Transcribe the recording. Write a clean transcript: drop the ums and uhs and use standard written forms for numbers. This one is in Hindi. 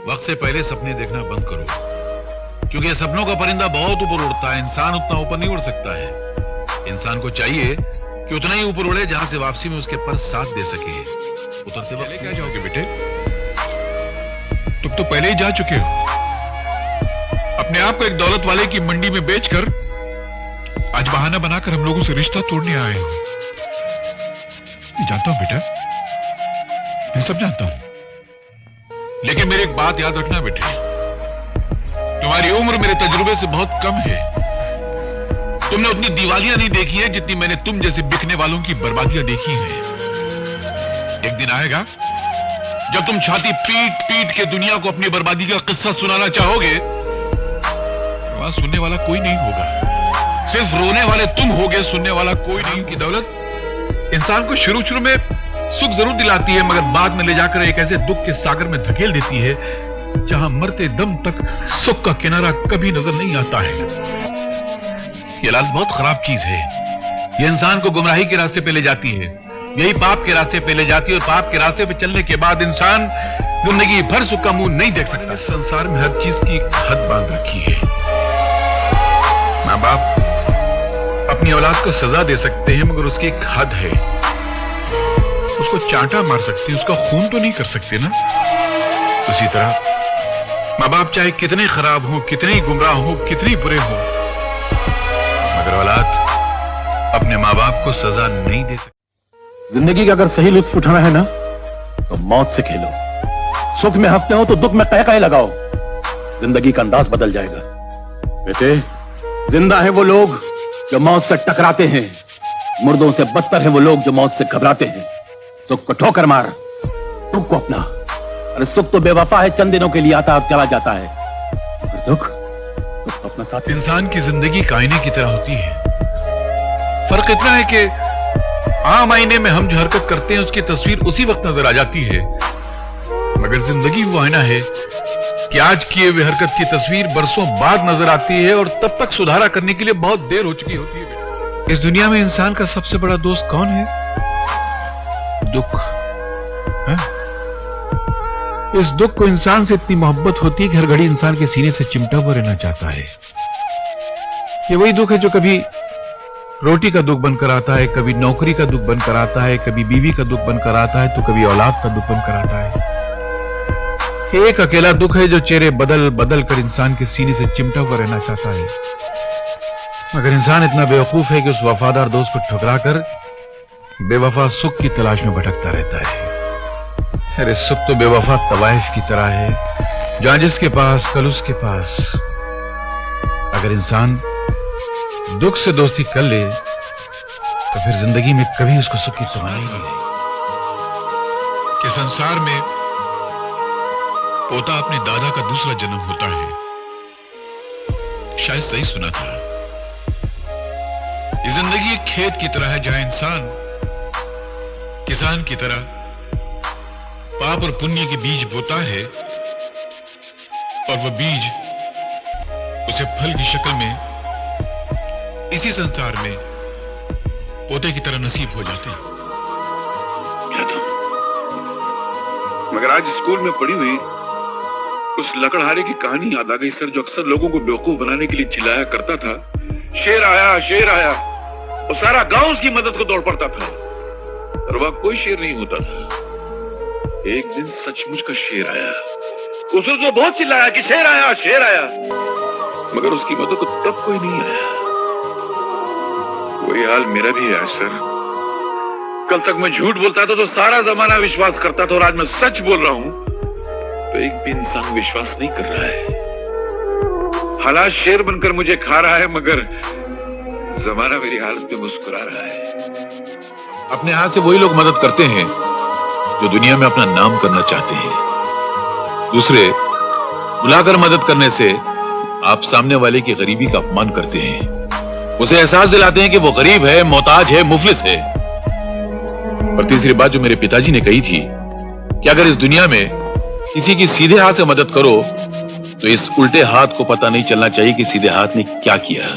वक्त से पहले सपने देखना बंद करो, क्योंकि सपनों का परिंदा बहुत ऊपर उड़ता है, इंसान उतना ऊपर नहीं उड़ सकता है। इंसान को चाहिए कि उतना ही ऊपर उड़े जहां से वापसी में उसके पर साथ दे सके। उतरते वक्त क्या जाओगे बेटे? तुम तो पहले ही जा चुके हो। अपने आप को एक दौलत वाले की मंडी में बेचकर आज बहाना बनाकर हम लोगों से रिश्ता तोड़ने आए हो। मैं जानता हूं बेटा, मैं सब जानता हूं, लेकिन मेरी एक बात याद रखना बेटे, तुम्हारी उम्र मेरे तजुर्बे से बहुत कम है। तुमने उतनी दिवालियां नहीं देखी है जितनी मैंने तुम जैसे बिकने वालों की बर्बादियां देखी हैं। एक दिन आएगा जब तुम छाती पीट पीट के दुनिया को अपनी बर्बादी का किस्सा सुनाना चाहोगे, वहां सुनने वाला कोई नहीं होगा, सिर्फ रोने वाले तुम होगे, सुनने वाला कोई नहीं। की दौलत इंसान को शुरू शुरू में सुख जरूर दिलाती है, मगर बाद में ले जाकर एक ऐसे दुख के सागर में धकेल देती है जहां मरते दम तक सुख का किनारा कभी नजर नहीं आता है। ये लालच बहुत खराब चीज है। ये इंसान को गुमराही के रास्ते पे ले जाती है, यही पाप के रास्ते पे ले जाती है, और पाप के रास्ते पे चलने के बाद इंसान जिंदगी भर सुख का मुंह नहीं देख सकता। संसार में हर चीज की एक हद बांध रखी है। माँ बाप अपनी औलाद को सजा दे सकते हैं, मगर उसकी एक हद है। उसको चांटा मार सकते हैं, उसका खून तो नहीं कर सकते ना। उसी तरह माँ बाप चाहे कितने खराब हो, कितने गुमराह हो, कितने बुरे हो, मगर औलाद अपने माँ बाप को सजा नहीं दे सकती। जिंदगी का अगर सही लुत्फ उठाना है ना, तो मौत से खेलो। सुख में हंसते हो तो दुख में कह लगाओ, जिंदगी का अंदाज बदल जाएगा। बेटे, जिंदा है वो लोग जो मौत से टकराते हैं, मुर्दों से बदतर है वो लोग जो मौत से घबराते हैं। सुख को ठोकर मार, दुख को अपना। अरे सुख तो बेवफा है, चंद दिनों के लिए आता अब चला जाता है, और दुख अपना साथ। इंसान की जिंदगी का आईने की तरह होती है। फर्क इतना है कि आम आईने में हम जो हरकत करते हैं उसकी तस्वीर उसी वक्त नजर आ जाती है, मगर जिंदगी वो आईना है कि आज किए हुए हरकत की तस्वीर बरसों बाद नजर आती है, और तब तक सुधारा करने के लिए बहुत देर हो चुकी होती है। इस दुनिया में इंसान का सबसे बड़ा दोस्त कौन है? दुख है? इस दुख को इंसान से इतनी मोहब्बत होती है कि हर घड़ी इंसान के सीने से चिमटा हुआ रहना चाहता है। ये वही दुख है जो कभी रोटी का दुख बनकर आता है, कभी नौकरी का दुख बनकर आता है, कभी बीवी का दुख बनकर आता है, तो कभी औलाद का दुख बनकर आता है। एक अकेला दुख है जो चेहरे बदल बदल कर इंसान के सीने से चिमटा हुआ रहना चाहता है, मगर इंसान इतना बेवकूफ है कि उस वफादार दोस्त को ठुकरा कर बेवफा सुख की तलाश में भटकता रहता है। अरे सुख तो बेवफा तवाइफ की तरह है, जहां जिसके पास कल उसके पास। अगर इंसान दुख से दोस्ती कर ले तो फिर जिंदगी में कभी उसको सुख की सुना नहीं मिलेगी। कि संसार में पोता अपने दादा का दूसरा जन्म होता है, शायद सही सुना था। ये जिंदगी एक खेत की तरह है जहां इंसान किसान की तरह पाप और पुण्य के बीज बोता है, और वह बीज उसे फल की शक्ल में इसी संसार में पोते की तरह नसीब हो जाते हैं। मगर आज स्कूल में पढ़ी हुई उस लकड़हारे की कहानी याद आ गई सर, जो अक्सर लोगों को बेवकूफ बनाने के लिए चिल्लाया करता था, शेर आया शेर आया, और सारा गांव उसकी मदद को दौड़ पड़ता था, और वह कोई शेर नहीं होता था। एक दिन सचमुच का शेर आया, उसने तो बहुत चिल्लाया कि शेर आया शेर आया, मगर उसकी मदद को तब कोई नहीं आया। वही हाल मेरा भी है आज सर। कल तक मैं झूठ बोलता था तो सारा जमाना विश्वास करता था, और आज मैं सच बोल रहा हूं तो एक भी इंसान विश्वास नहीं कर रहा है। हालात शेर बनकर मुझे खा रहा है, मगर जमाना मेरी हालत पे मुस्कुरा रहा है। अपने हाथ से वही लोग मदद करते हैं जो दुनिया में अपना नाम करना चाहते हैं। दूसरे बुलाकर मदद करने से आप सामने वाले की गरीबी का अपमान करते हैं, उसे एहसास दिलाते हैं कि वो गरीब है, मोहताज है, मुफलिस है। और तीसरी बात जो मेरे पिताजी ने कही थी कि अगर इस दुनिया में किसी की सीधे हाथ से मदद करो तो इस उल्टे हाथ को पता नहीं चलना चाहिए कि सीधे हाथ ने क्या किया।